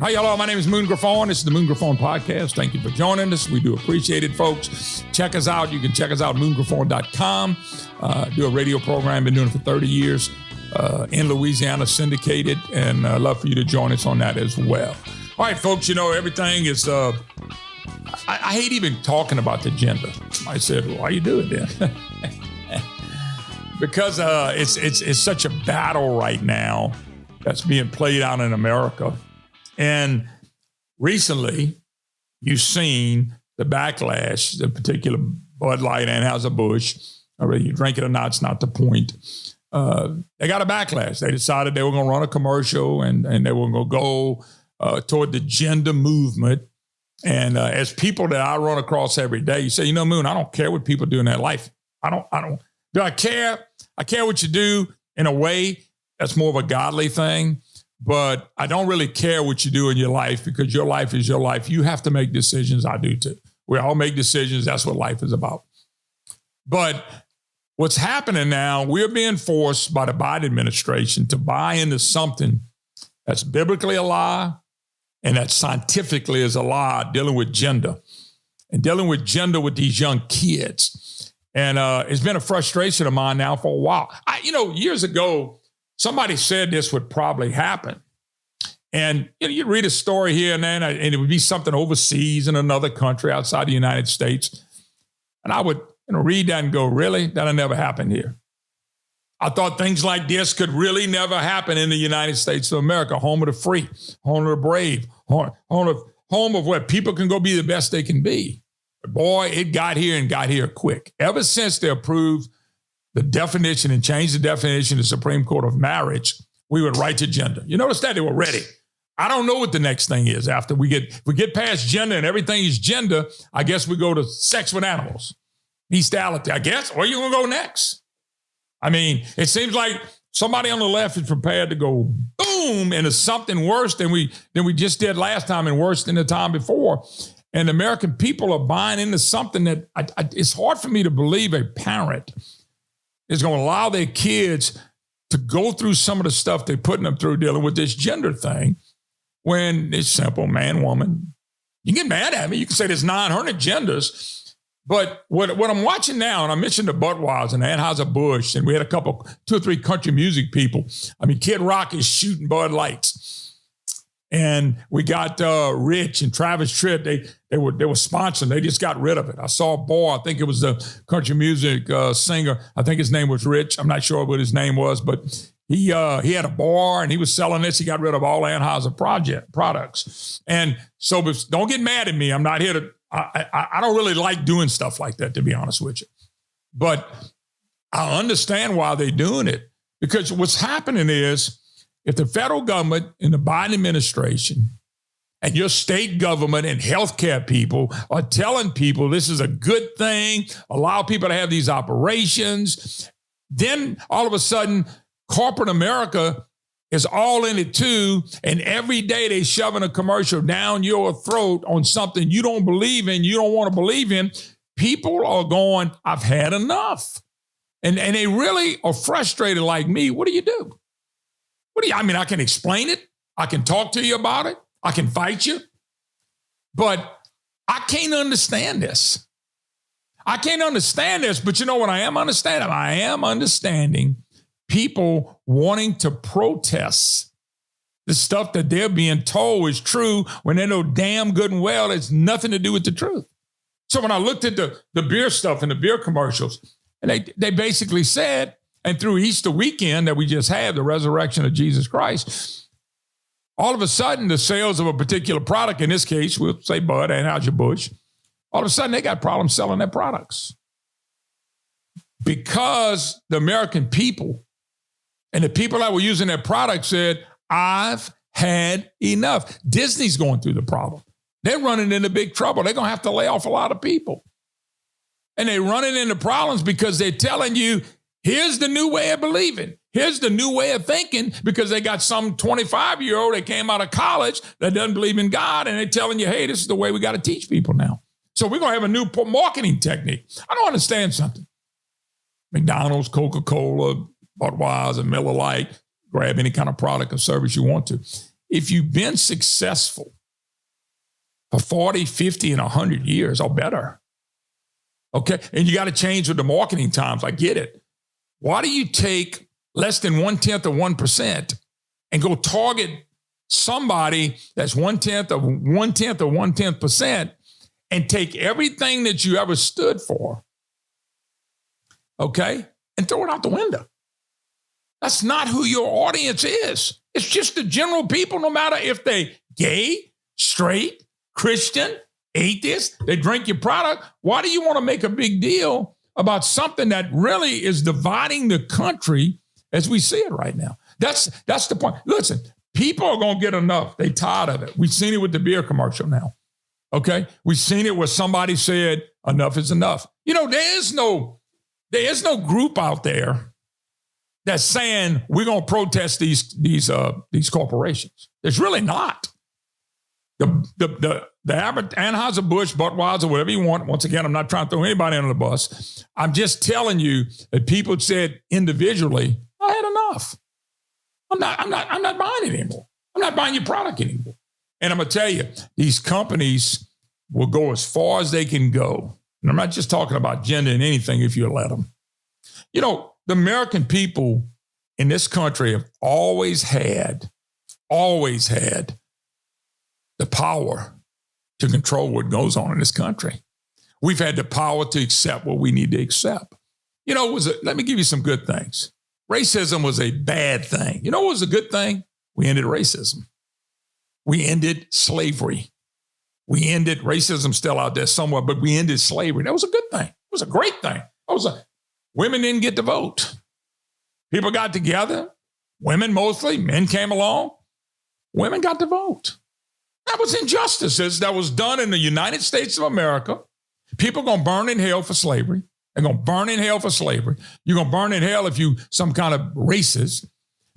Hi, y'all. My name is Moon Griffon. This is the Moon Griffon Podcast. Thank you for joining us. We do appreciate it, folks. Check us out. You can check us out at moongriffon.com. Do a radio program. Been doing it for 30 years in Louisiana, syndicated, and I'd love for you to join us on that as well. All right, folks, you know, everything is, I hate even talking about the gender. I said, well, why you do it then? Because it's such a battle right now that's being played out in America. And recently, you've seen the backlash, the particular Bud Light, Anheuser-Busch. Whether you drink it or not, it's not the point. They got a backlash. They decided they were going to run a commercial and they were going to go toward the gender movement. And as people that I run across every day, you say, you know, Moon, I don't care what people do in their life. Do I care? I care what you do in a way. That's more of a godly thing. But I don't really care what you do in your life because your life is your life. You have to make decisions. I do too. We all make decisions. That's what life is about. But what's happening now, we're being forced by the Biden administration to buy into something that's biblically a lie and that scientifically is a lie, dealing with gender and dealing with gender with these young kids. And it's been a frustration of mine now for a while. Years ago, somebody said this would probably happen. And you'd read a story here and then, and it would be something overseas in another country outside the United States. And I would read that and go, really? That'll never happen here. I thought things like this could really never happen in the United States of America, home of the free, home of the brave, home of where people can go be the best they can be. But boy, it got here quick. Ever since they approved the definition and changed the definition of the Supreme Court of marriage, we went right to gender. You notice that they were ready. I don't know what the next thing is after we get past gender and everything is gender. I guess we go to sex with animals, bestiality, I guess. Where you gonna go next? I mean, it seems like somebody on the left is prepared to go boom into something worse than we just did last time and worse than the time before. And American people are buying into something that it's hard for me to believe a parent is going to allow their kids to go through some of the stuff they're putting them through dealing with this gender thing when it's simple, man, woman. You can get mad at me. You can say there's 900 genders. But what I'm watching now, and I mentioned the Budweiser and Anheuser-Busch, and we had 2 or 3 country music people. I mean, Kid Rock is shooting Bud Lights. And we got Rich and Travis Tritt. They were sponsoring. They just got rid of it. I saw a boy. I think it was the country music singer. I think his name was Rich. I'm not sure what his name was, but he had a bar and he was selling this. He got rid of all Anheuser products. And so don't get mad at me. I'm not here to. I don't really like doing stuff like that, to be honest with you. But I understand why they're doing it, because what's happening is, if the federal government and the Biden administration and your state government and healthcare people are telling people this is a good thing, allow people to have these operations, then all of a sudden, corporate America is all in it too, and every day they shoving a commercial down your throat on something you don't believe in, you don't want to believe in. People are going, I've had enough. And they really are frustrated like me. What do you do? I can explain it. I can talk to you about it. I can fight you. But I can't understand this. But you know what I am understanding? I am understanding people wanting to protest the stuff that they're being told is true when they know damn good and well it's nothing to do with the truth. So when I looked at the beer stuff and the beer commercials, and they basically said, and through Easter weekend that we just had, the resurrection of Jesus Christ, all of a sudden the sales of a particular product, in this case, we'll say Bud, Anheuser-Busch, all of a sudden they got problems selling their products. Because the American people and the people that were using their products said, I've had enough. Disney's going through the problem. They're running into big trouble. They're going to have to lay off a lot of people. And they're running into problems because they're telling you, here's the new way of believing. Here's the new way of thinking, because they got some 25-year-old that came out of college that doesn't believe in God, and they're telling you, hey, this is the way we got to teach people now. So we're going to have a new marketing technique. I don't understand something. McDonald's, Coca-Cola, Budweiser, Miller Lite, grab any kind of product or service you want to. if you've been successful for 40, 50, and 100 years or better, okay, and you got to change with the marketing times, I get it. Why do you take less than 1/10 of 1% and go target somebody that's 1/10 of 1/10% and take everything that you ever stood for, okay, and throw it out the window? That's not who your audience is. It's just the general people, no matter if they gay, straight, Christian, atheist, they drink your product. Why do you want to make a big deal about something that really is dividing the country as we see it right now? That's the point. Listen, people are going to get enough. They tired of it. We've seen it with the beer commercial now. Okay? We've seen it where somebody said, enough is enough. You know, there is no group out there that's saying we're going to protest these corporations. There's really not. The Anheuser-Busch, Budweiser, whatever you want. Once again, I'm not trying to throw anybody under the bus. I'm just telling you that people said individually, I had enough. I'm not buying it anymore. I'm not buying your product anymore. And I'm gonna tell you, these companies will go as far as they can go. And I'm not just talking about gender and anything if you let them. You know, the American people in this country have always had the power to control what goes on in this country. We've had the power to accept what we need to accept. You know, let me give you some good things. Racism was a bad thing. You know what was a good thing? We ended racism. We ended slavery. We ended racism still out there somewhere, but we ended slavery. That was a good thing. It was a great thing. Women didn't get to vote. People got together. Women mostly. Men came along. Women got to vote. That was injustices that was done in the United States of America. People are going to burn in hell for slavery. They're going to burn in hell for slavery. You're going to burn in hell if you some kind of racist.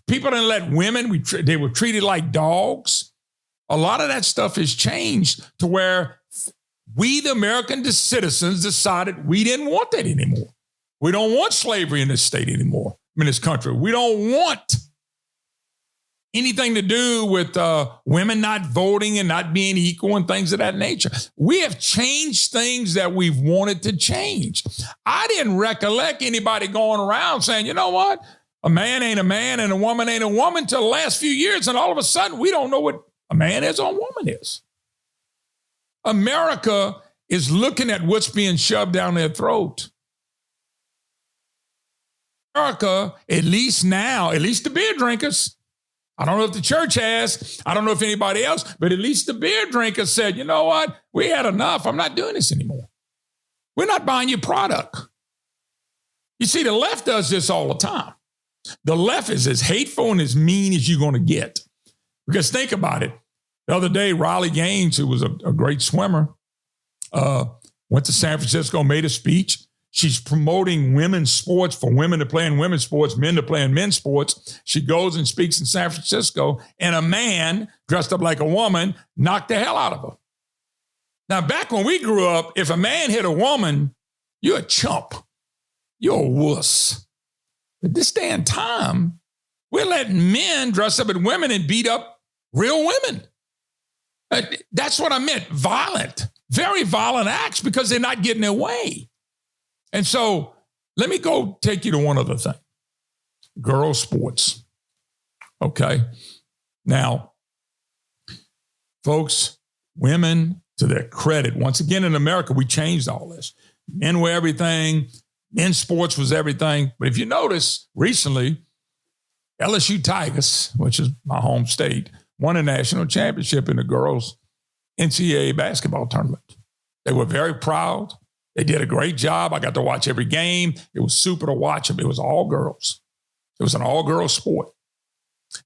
People didn't let women, they were treated like dogs. A lot of that stuff has changed to where we, the American citizens, decided we didn't want that anymore. We don't want slavery in this state anymore, in this country. We don't want anything to do with women not voting and not being equal and things of that nature. We have changed things that we've wanted to change. I didn't recollect anybody going around saying, you know what? A man ain't a man and a woman ain't a woman till the last few years. And all of a sudden, we don't know what a man is or a woman is. America is looking at what's being shoved down their throat. America, at least now, at least the beer drinkers, I don't know if the church has, I don't know if anybody else, but at least the beer drinkers said, you know what? We had enough. I'm not doing this anymore. We're not buying your product. You see, the left does this all the time. The left is as hateful and as mean as you're going to get. Because think about it. The other day, Riley Gaines, who was a great swimmer, went to San Francisco, made a speech. She's promoting women's sports for women to play in women's sports, men to play in men's sports. She goes and speaks in San Francisco, and a man dressed up like a woman knocked the hell out of her. Now, back when we grew up, if a man hit a woman, you're a chump. You're a wuss. But this day and time, we're letting men dress up as women and beat up real women. That's what I meant. Violent, very violent acts because they're not getting their way. And so let me go take you to one other thing. Girls' sports. Okay. Now, folks, women, to their credit, once again in America, we changed all this. Men were everything. Men's sports was everything. But if you notice, recently, LSU Tigers, which is my home state, won a national championship in the girls' NCAA basketball tournament. They were very proud. They did a great job. I got to watch every game. It was super to watch them. It was all girls. It was an all-girls sport.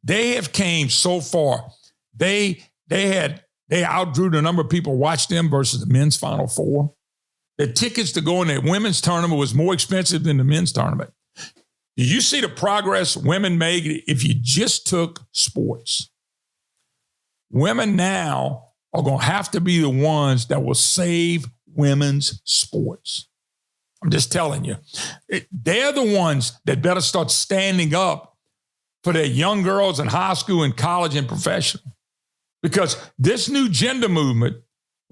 They have came so far. They outdrew the number of people watched them versus the men's Final Four. The tickets to go in the women's tournament was more expensive than the men's tournament. Did you see the progress women made if you just took sports? Women now are going to have to be the ones that will save women's sports. I'm just telling you. They're the ones that better start standing up for their young girls in high school and college and professional. because this new gender movement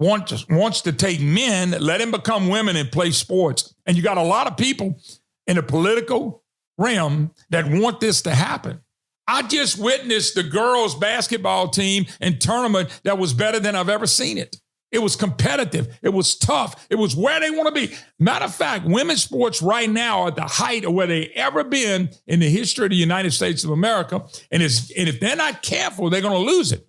wants to take men, let them become women and play sports. And you got a lot of people in the political realm that want this to happen. I just witnessed the girls' basketball team and tournament that was better than I've ever seen it. It was competitive. It was tough. It was where they want to be. Matter of fact, women's sports right now are at the height of where they ever been in the history of the United States of America. And if they're not careful, they're going to lose it.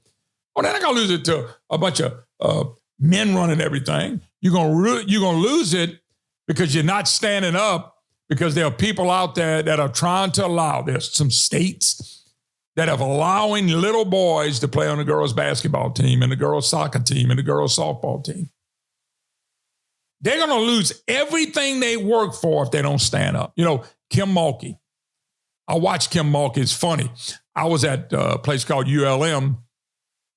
Well, they're not going to lose it to a bunch of men running everything. You're going to lose it because you're not standing up, because there are people out there that are trying to allow. There's some states that are allowing little boys to play on the girls' basketball team and the girls' soccer team and the girls' softball team. They're going to lose everything they work for if they don't stand up. You know, Kim Mulkey. I watched Kim Mulkey. It's funny. I was at a place called ULM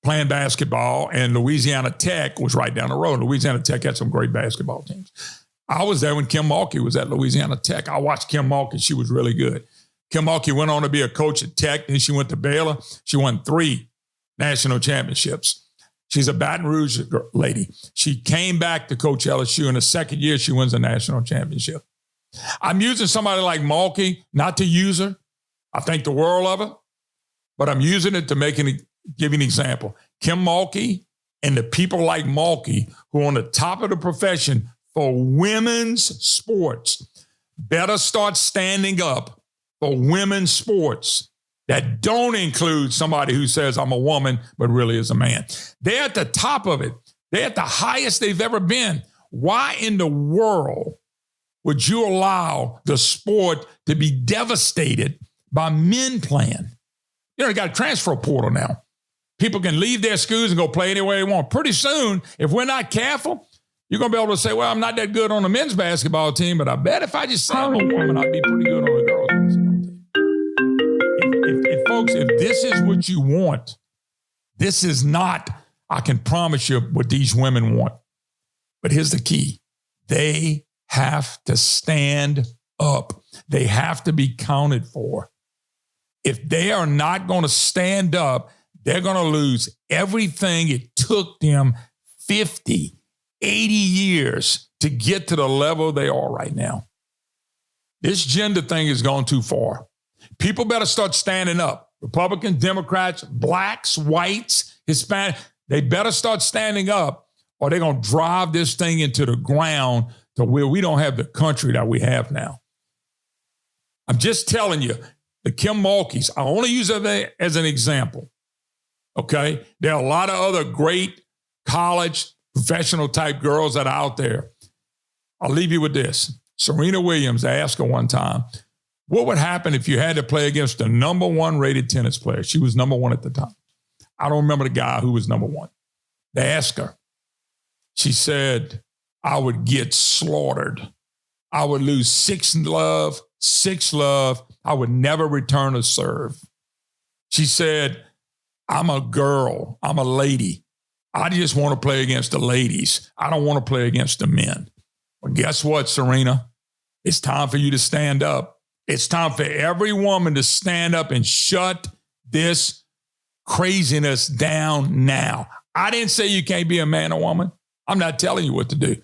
playing basketball, and Louisiana Tech was right down the road. Louisiana Tech had some great basketball teams. I was there when Kim Mulkey was at Louisiana Tech. I watched Kim Mulkey. She was really good. Kim Mulkey went on to be a coach at Tech. Then she went to Baylor. She won 3 national championships. She's a Baton Rouge lady. She came back to coach LSU. In the second year, she wins a national championship. I'm using somebody like Mulkey, not to use her. I think the world of her, but I'm using it to give you an example. Kim Mulkey and the people like Mulkey who are on the top of the profession for women's sports better start standing up for women's sports that don't include somebody who says I'm a woman, but really is a man. They're at the top of it. They're at the highest they've ever been. Why in the world would you allow the sport to be devastated by men playing? You know, you got a transfer portal now. People can leave their schools and go play anywhere they want. Pretty soon, if we're not careful, you're going to be able to say, well, I'm not that good on the men's basketball team, but I bet if I just say I'm a woman, I'd be pretty good on the girls' basketball team. Folks, if this is what you want, this is not, I can promise you, what these women want. But here's the key. They have to stand up. They have to be counted for. If they are not going to stand up, they're going to lose everything it took them 50, 80 years to get to the level they are right now. This gender thing has gone too far. People better start standing up. Republicans, Democrats, blacks, whites, Hispanic, they better start standing up, or they're going to drive this thing into the ground to where we don't have the country that we have now. I'm just telling you, the Kim Mulkeys, I only use it as an example. Okay? There are a lot of other great college, professional type girls that are out there. I'll leave you with this. Serena Williams, I asked her one time, what would happen if you had to play against the #1 rated tennis player? She was #1 at the time. I don't remember the guy who was #1. They asked her. She said, I would get slaughtered. I would lose 6-love. I would never return a serve. She said, I'm a girl. I'm a lady. I just want to play against the ladies. I don't want to play against the men. Well, guess what, Serena? It's time for you to stand up. It's time for every woman to stand up and shut this craziness down now. I didn't say you can't be a man or woman. I'm not telling you what to do.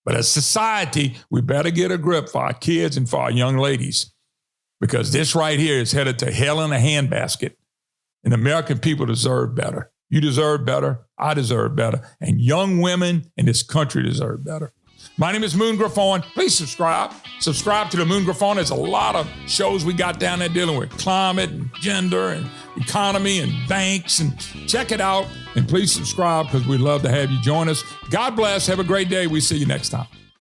But as society, we better get a grip for our kids and for our young ladies, because this right here is headed to hell in a handbasket. And American people deserve better. You deserve better. I deserve better. And young women in this country deserve better. My name is Moon Griffon. Please subscribe. Subscribe to the Moon Griffon. There's a lot of shows we got down there dealing with climate and gender and economy and banks. And check it out. And please subscribe, because we'd love to have you join us. God bless. Have a great day. We'll see you next time.